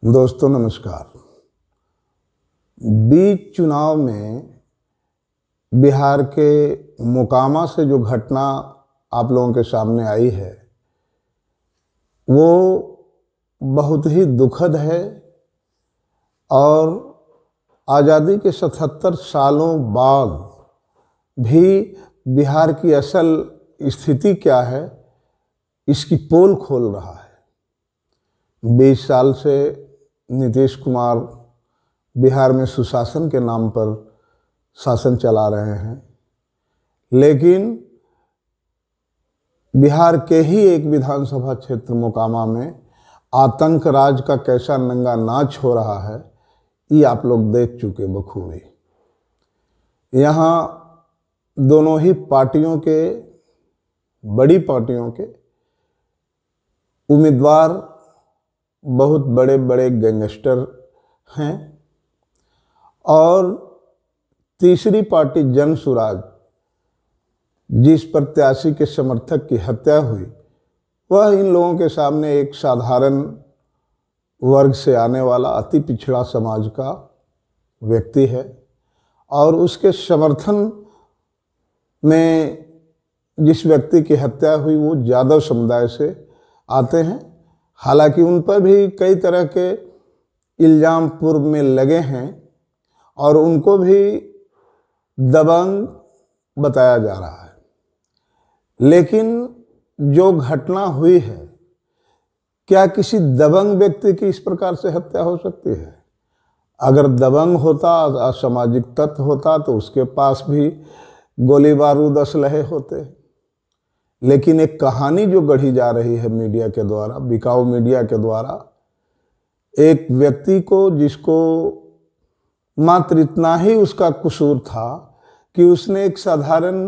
दोस्तों नमस्कार। बीच चुनाव में बिहार के मोकामा से जो घटना आप लोगों के सामने आई है वो बहुत ही दुखद है और आज़ादी के 77 सालों बाद भी बिहार की असल स्थिति क्या है इसकी पोल खोल रहा है। 20 साल से नीतीश कुमार बिहार में सुशासन के नाम पर शासन चला रहे हैं, लेकिन बिहार के ही एक विधानसभा क्षेत्र मोकामा में आतंक राज का कैसा नंगा नाच हो रहा है ये आप लोग देख चुके बखूबी। यहाँ दोनों ही पार्टियों के, बड़ी पार्टियों के उम्मीदवार बहुत बड़े बड़े गैंगस्टर हैं और तीसरी पार्टी जन सुराज, जिस प्रत्याशी के समर्थक की हत्या हुई वह इन लोगों के सामने एक साधारण वर्ग से आने वाला अति पिछड़ा समाज का व्यक्ति है और उसके समर्थन में जिस व्यक्ति की हत्या हुई वो यादव समुदाय से आते हैं। हालांकि उन पर भी कई तरह के इल्ज़ाम पूर्व में लगे हैं और उनको भी दबंग बताया जा रहा है, लेकिन जो घटना हुई है क्या किसी दबंग व्यक्ति की इस प्रकार से हत्या हो सकती है? अगर दबंग होता, असामाजिक तत्व होता तो उसके पास भी गोली बारूद असलहे होते। लेकिन एक कहानी जो गढ़ी जा रही है मीडिया के द्वारा, बिकाऊ मीडिया के द्वारा, एक व्यक्ति को जिसको मात्र इतना ही उसका कसूर था कि उसने एक साधारण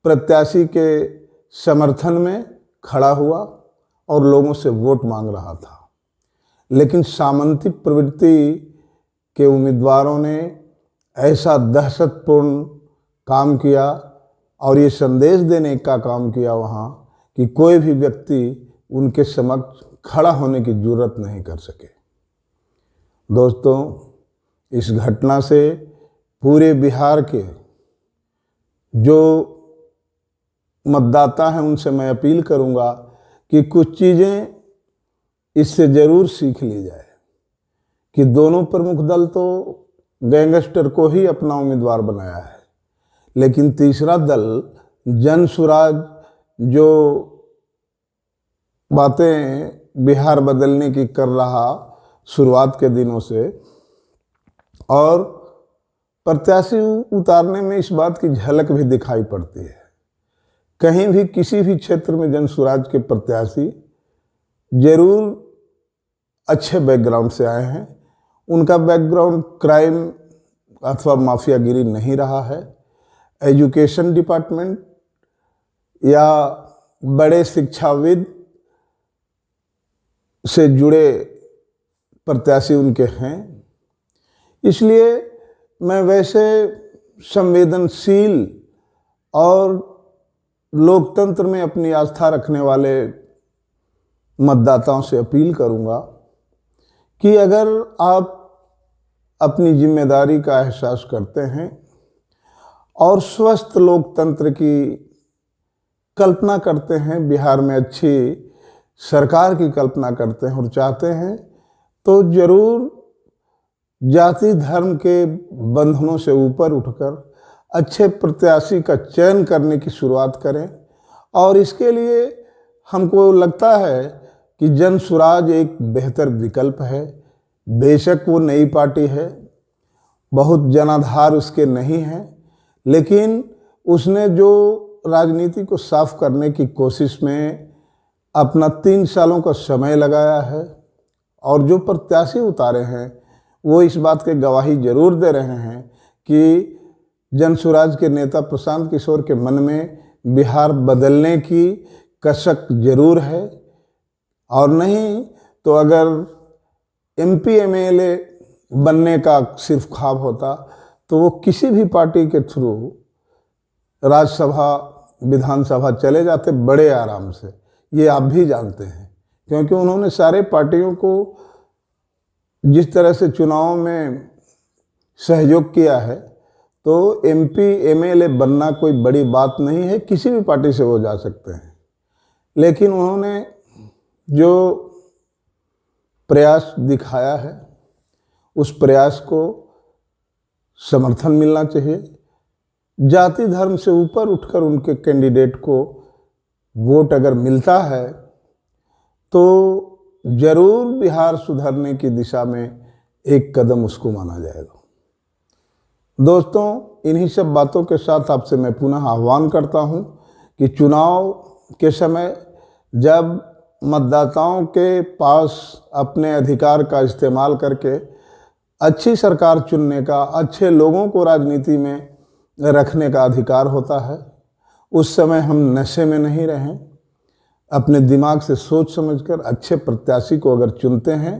प्रत्याशी के समर्थन में खड़ा हुआ और लोगों से वोट मांग रहा था, लेकिन सामंती प्रवृत्ति के उम्मीदवारों ने ऐसा दहशतपूर्ण काम किया और ये संदेश देने का काम किया वहाँ कि कोई भी व्यक्ति उनके समक्ष खड़ा होने की जरूरत नहीं कर सके। दोस्तों, इस घटना से पूरे बिहार के जो मतदाता हैं उनसे मैं अपील करूँगा कि कुछ चीज़ें इससे ज़रूर सीख ली जाए कि दोनों प्रमुख दल तो गैंगस्टर को ही अपना उम्मीदवार बनाया है, लेकिन तीसरा दल जन सुराज जो बातें बिहार बदलने की कर रहा शुरुआत के दिनों से, और प्रत्याशी उतारने में इस बात की झलक भी दिखाई पड़ती है। कहीं भी किसी भी क्षेत्र में जन सुराज के प्रत्याशी जरूर अच्छे बैकग्राउंड से आए हैं, उनका बैकग्राउंड क्राइम अथवा माफियागिरी नहीं रहा है। एजुकेशन डिपार्टमेंट या बड़े शिक्षाविद से जुड़े प्रत्याशी उनके हैं, इसलिए मैं वैसे संवेदनशील और लोकतंत्र में अपनी आस्था रखने वाले मतदाताओं से अपील करूंगा कि अगर आप अपनी जिम्मेदारी का एहसास करते हैं और स्वस्थ लोकतंत्र की कल्पना करते हैं, बिहार में अच्छी सरकार की कल्पना करते हैं और चाहते हैं, तो जरूर जाति धर्म के बंधनों से ऊपर उठकर अच्छे प्रत्याशी का चयन करने की शुरुआत करें। और इसके लिए हमको लगता है कि जन सुराज एक बेहतर विकल्प है। बेशक वो नई पार्टी है, बहुत जनाधार उसके नहीं है, लेकिन उसने जो राजनीति को साफ करने की कोशिश में अपना 3 सालों का समय लगाया है और जो प्रत्याशी उतारे हैं वो इस बात के गवाही जरूर दे रहे हैं कि जन सुराज के नेता प्रशांत किशोर के मन में बिहार बदलने की कसक जरूर है। और नहीं तो अगर MP MLA बनने का सिर्फ ख्वाब होता तो वो किसी भी पार्टी के थ्रू राज्यसभा विधानसभा चले जाते बड़े आराम से। ये आप भी जानते हैं, क्योंकि उन्होंने सारे पार्टियों को जिस तरह से चुनाव में सहयोग किया है, तो एमपी एमएलए बनना कोई बड़ी बात नहीं है, किसी भी पार्टी से वो जा सकते हैं। लेकिन उन्होंने जो प्रयास दिखाया है, उस प्रयास को समर्थन मिलना चाहिए। जाति धर्म से ऊपर उठकर उनके कैंडिडेट को वोट अगर मिलता है तो जरूर बिहार सुधरने की दिशा में एक कदम उसको माना जाएगा। दोस्तों, इन्हीं सब बातों के साथ आपसे मैं पुनः आह्वान करता हूं कि चुनाव के समय जब मतदाताओं के पास अपने अधिकार का इस्तेमाल करके अच्छी सरकार चुनने का, अच्छे लोगों को राजनीति में रखने का अधिकार होता है, उस समय हम नशे में नहीं रहें। अपने दिमाग से सोच समझकर अच्छे प्रत्याशी को अगर चुनते हैं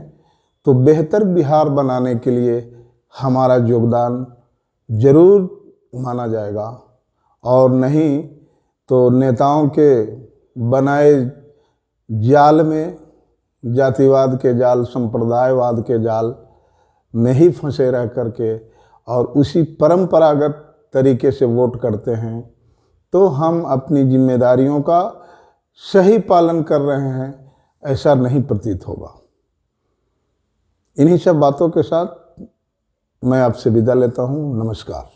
तो बेहतर बिहार बनाने के लिए हमारा योगदान जरूर माना जाएगा, और नहीं तो नेताओं के बनाए जाल में, जातिवाद के जाल, संप्रदायवाद के जाल में ही फंसे रह करके और उसी परंपरागत तरीके से वोट करते हैं, तो हम अपनी जिम्मेदारियों का सही पालन कर रहे हैं ऐसा नहीं प्रतीत होगा। इन्हीं सब बातों के साथ मैं आपसे विदा लेता हूँ। नमस्कार।